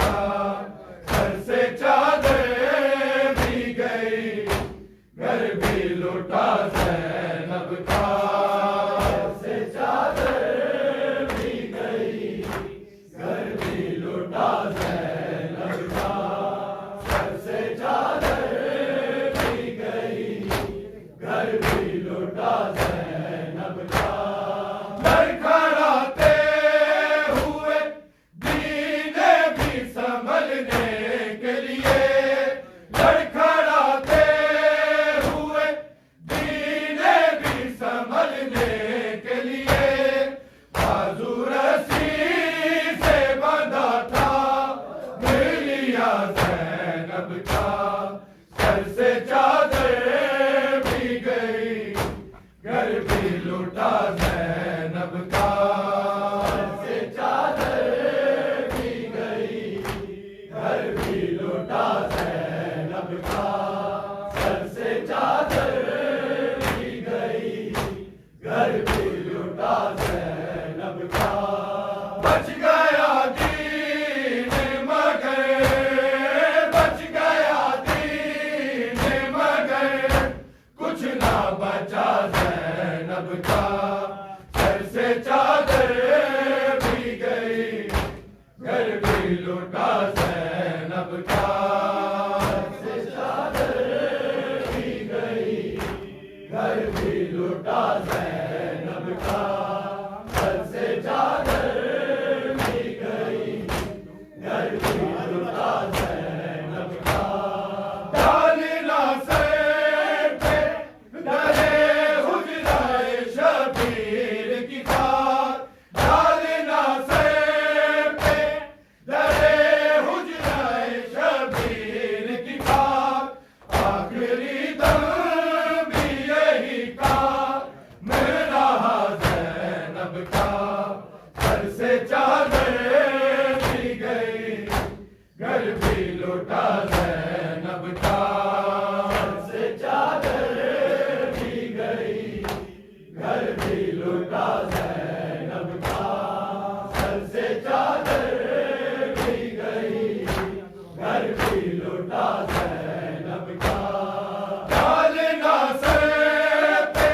का, सर से चादर भी गई, घर भी लुटा ज़ैनब का, सर से चादर भी गई, घर भी लुटा ज़ैनब का, सर से चादर भी गई, घर भी लुटा ज़ैनब का। लड़खड़ाते हुए दीने भी संभलने के लिए, लड़खड़ाते हुए दीने भी संभलने के लिए, बाजू रस्सी से बंधा था मिलिया ज़ैनब का, सर से चादर भी गई, घर भी लुटा ज़ैनब का, सर से चादर भी गई, घर भी लुटा ज़ैनब का, सर से चादर भी गई, घर भी लुटा ज़ैनब का। बच गया दीन मगर, बच गया दीन मगर, कुछ ना बचा ज़ैनब का, सर से चादर भी गई, घर भी लुटा ज़ैनब का, सर से चादर भी गई, घर भी लुटा ज़ैनब का, सर से चादर भी गई, घर भी लुटा ज़ैनब का। डालना सर पे डरे हुजराए शबीर की खाक, डालना सर पे डरे हुजराए शबीर की खाक, आखिरी दम भी यही काम रहा ज़ैनब का, सर से चादर भी गई, घर भी लुटा ज़ैनब का, सर से चादर भी गई, घर भी लुटा ज़ैनब का, सर से चादर भी गई, घर भी लुटा ज़ैनब का। डालना सर पे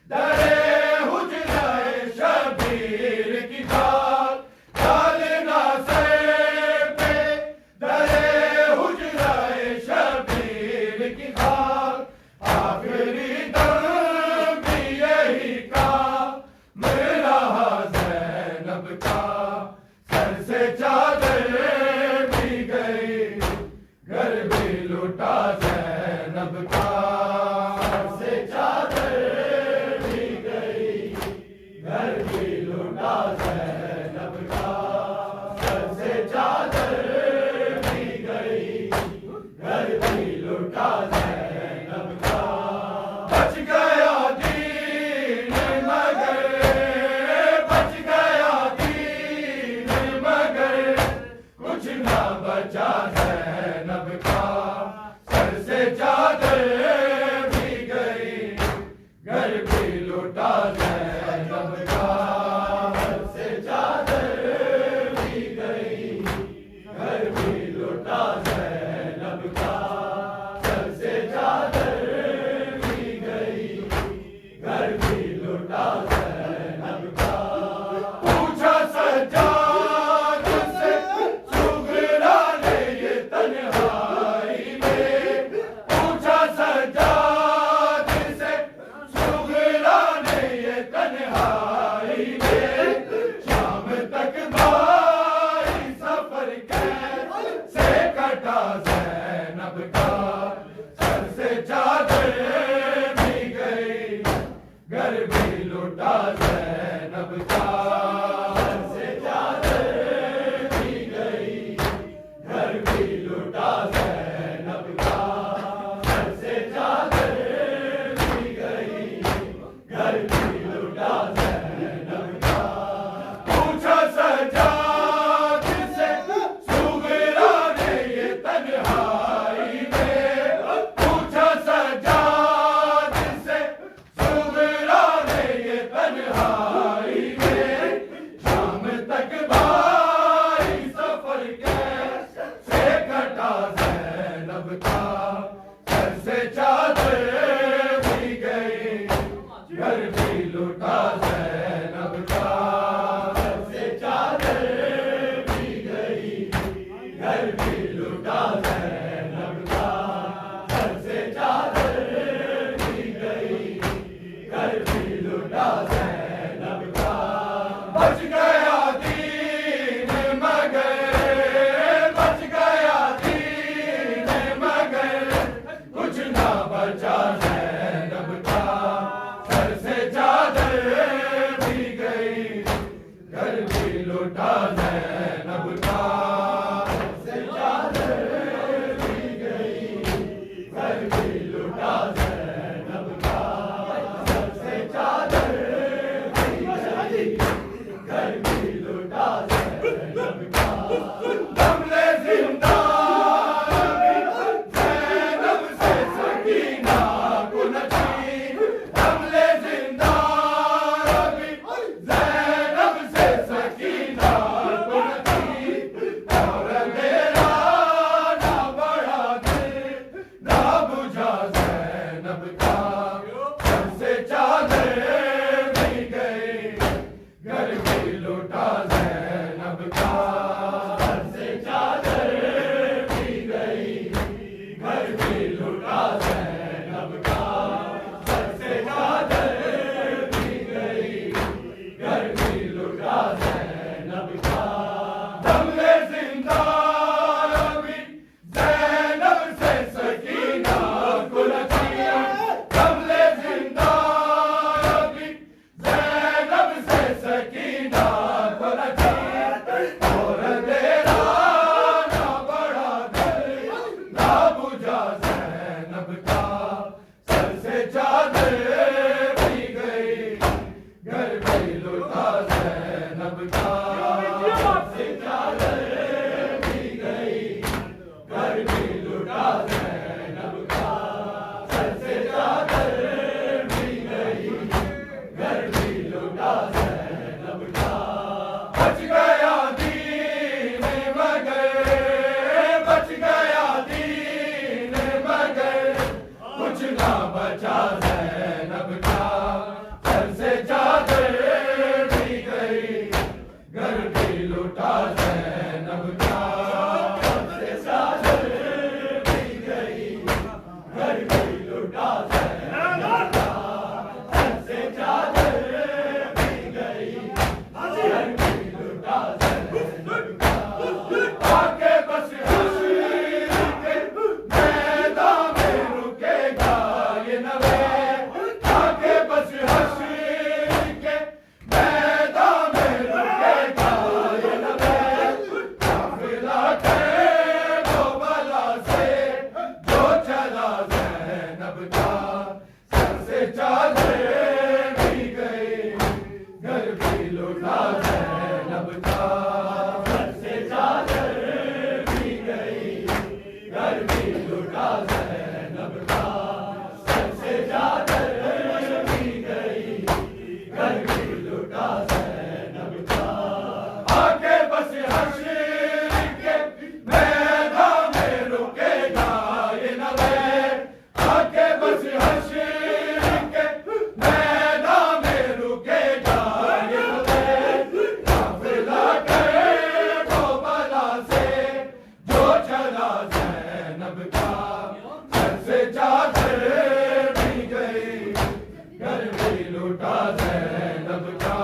डरे हुजराए शबीर की खाक, डालना सर पे डरे हुजराए शबीर की खाक, आखिरी दम भी यही काम रहा ज़ैनब का, सर से चादर भी गई, घर भी लुटा ज़ैनब का, सर से चादर भी गई, घर भी लुटा ज़ैनब का, सर से चादर भी गई, घर भी लुटा ज़ैनब का। बच गया दीन मगर, बच गया दीन मगर, कुछ ना बचा ज़ैनब का, सर से चादर भी गई, घर भी लुटा ज़ैनब का, सर से चादर भी गई, घर भी लुटा ज़ैनब का, सर से चादर भी गई, घर भी लुटा ज़ैनब का। पूछा सज्जाद से सुगरा ने ये तन्हाई में, पूछा सज्जाद से सुगरा ने ये तन्हाई में, शाम तक भाई सफर कैसे कटा ज़ैनब का, सर से चादर भी गई, घर भी लुटा ज़ैनब का, सर से चादर भी गई, घर भी लुटा ज़ैनब का, सर से चादर भी गई, घर भी लुटा ज़ैनब का। पूछा सज्जाद से सुगरा ने ये तन्हाई में, पूछा सज्जाद से सुगरा ने ये तन्हाई में, शाम तक भाई सफर कैसे मगर बच गया दीन मगर कुछ ना बचा ज़ैनब का सर से चादर भी गई घर भी लुटा ज़ैनब का सर से चादर भी गई घर भी लुटा ज़ैनब का सर से चादर भी गई घर भी लुटा ज़ैनब का आके बस हश्र के मैदान में रुकेगा ये नवे आके बस हश्र के मैदान में रुकेगा ये नवे काफिला के वो बला से जो चला ज़ैनब का सर से चादर भी गई घर भी लुटा ज़ैनब का सर से चादर भी गई घर भी लुटा ज़ैनब का सर से चादर भी गई घर भी लुटा ज़ैनब का आके बस हश्र के मैदान में रुकेगा ये नवे आके बस हश्र के मैदान में रुकेगा ये नवे काफिला के वो बला से जो चला ज़ैनब का सर से चादर भी गई घर भी लुटा ज़ैनब का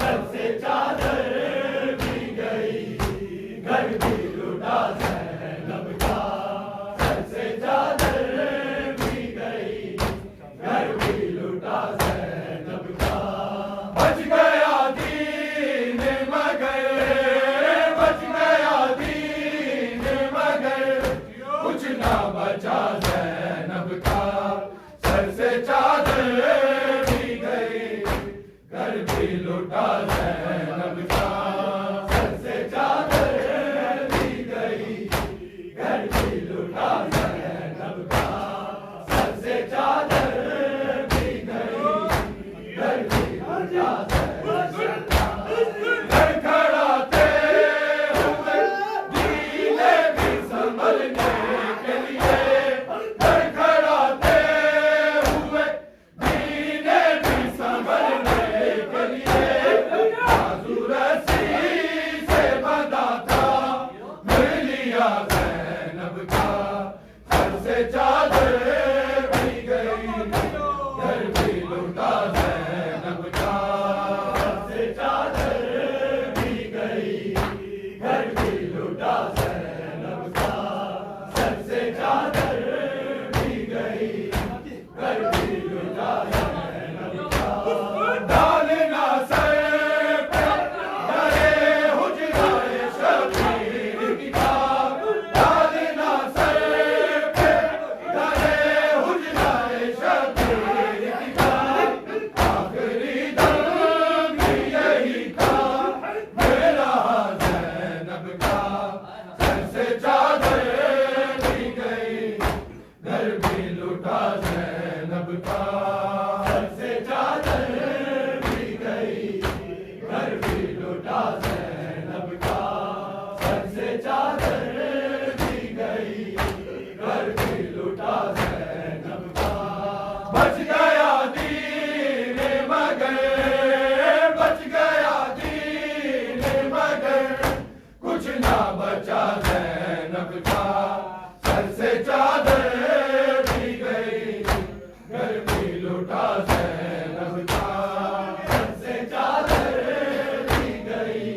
सर से चादर भी गई घर भी लुटा ज़ैनब का सर से चादर भी गई घर भी लुटा ज़ैनब का बच गया दीन मगर बच गया दीन मगर कुछ ना बचा ज़ैनब का सर से चादर भी गई घर भी लुटा ज़ैनब का सर से चादर भी गई घर भी लुटा ज़ैनब का सर से चादर भी गई घर भी लुटा ज़ैनब का खड़खड़ाते हुए दीने भी संभलने के लिए खड़खड़ाते हुए दीने भी संभलने के लिए बाजू रस्सी से बंधा था मिल लिया ज़ैनब का सर से चादर भी गई घर भी लुटा ज़ैनब का सर से चादर भी गई घर भी लुटा ज़ैनब का सर से चादर भी गई घर भी लुटा ज़ैनब का डालना सर पे डरे हुजराए शबीर की खाक डालना सर पे डरे हुजराए शबीर की खाक आखिरी दम भी यही था मेरा ज़ैनब का सर से चादर भी गई घर भी लुटा ज़ैनब का सर से चादर भी गई घर भी लुटा ज़ैनब का सर से चादर भी गई घर भी लुटा ज़ैनब का बच गया दीन मगर बच गया दीन मगर कुछ ना बचा ज़ैनब का सर से चादर भी गई घर भी लुटा ज़ैनब का सर से चादर भी गई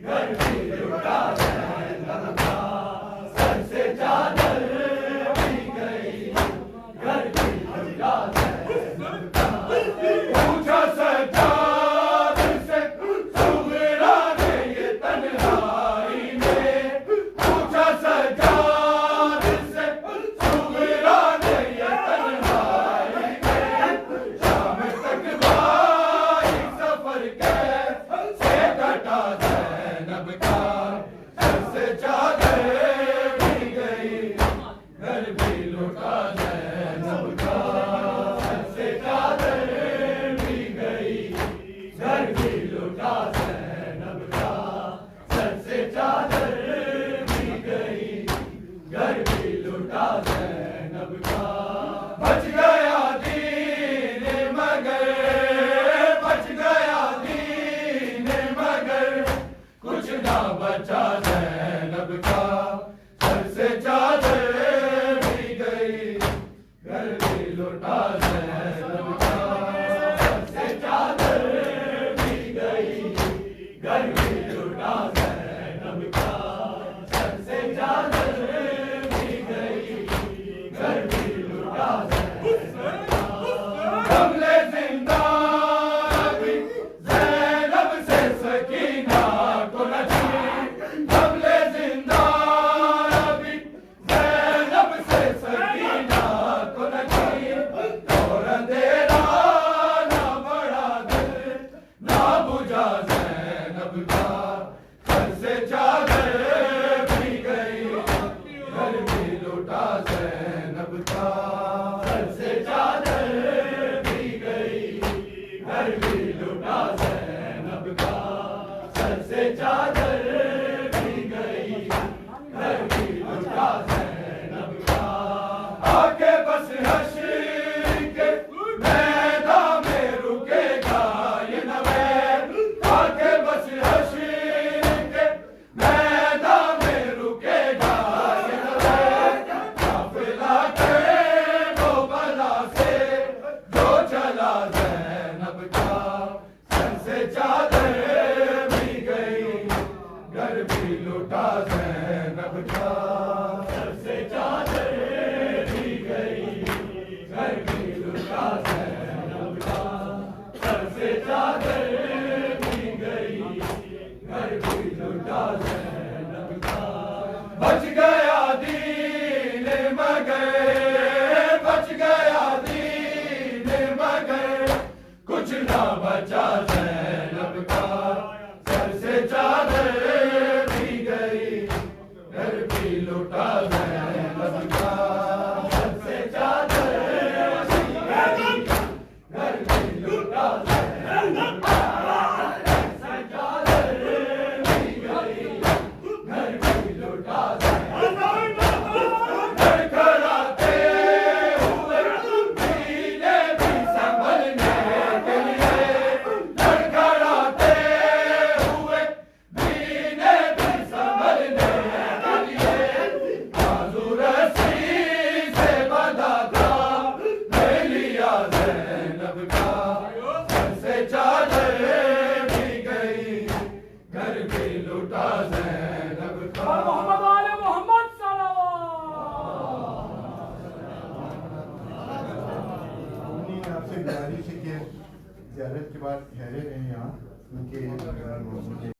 घर भी लुटा ज़ैनब का सर से चादर भी गई घर भी लुटा ज़ैनब का पूछा सज्जाद से सुगरा ने ये तन्हाई में लुटा ज़ैनब का, सर से चादर भी गई, घर भी लुटा ज़ैनब का, सर से चादर भी गई, घर भी लुटा ज़ैनब का। बच गया दीन मगर, बच गया दीन मगर, कुछ ना बचा ज़ैनब का, सर से चादर भी गई, घर भी लुटा ज़ैनब का, सर से चादर भी गई, घर भी लुटा ज़ैनब का, सर से चादर भी गई, घर भी लुटा ज़ैनब का। लड़खड़ाते हुए दीने भी संभलने के लिए, लड़खड़ाते हुए दीने भी संभलने के लिए, बाजू रस्सी से बंधा था, ले लिया ज़ैनब का, सर से चादर भी गई, घर भी लुटा ज़ैनब का। मोहम्मद वाले मोहम्मद आपसे गुजारिश है कि ज़ियारत के बाद ठहरे रहें यहाँ, क्योंकि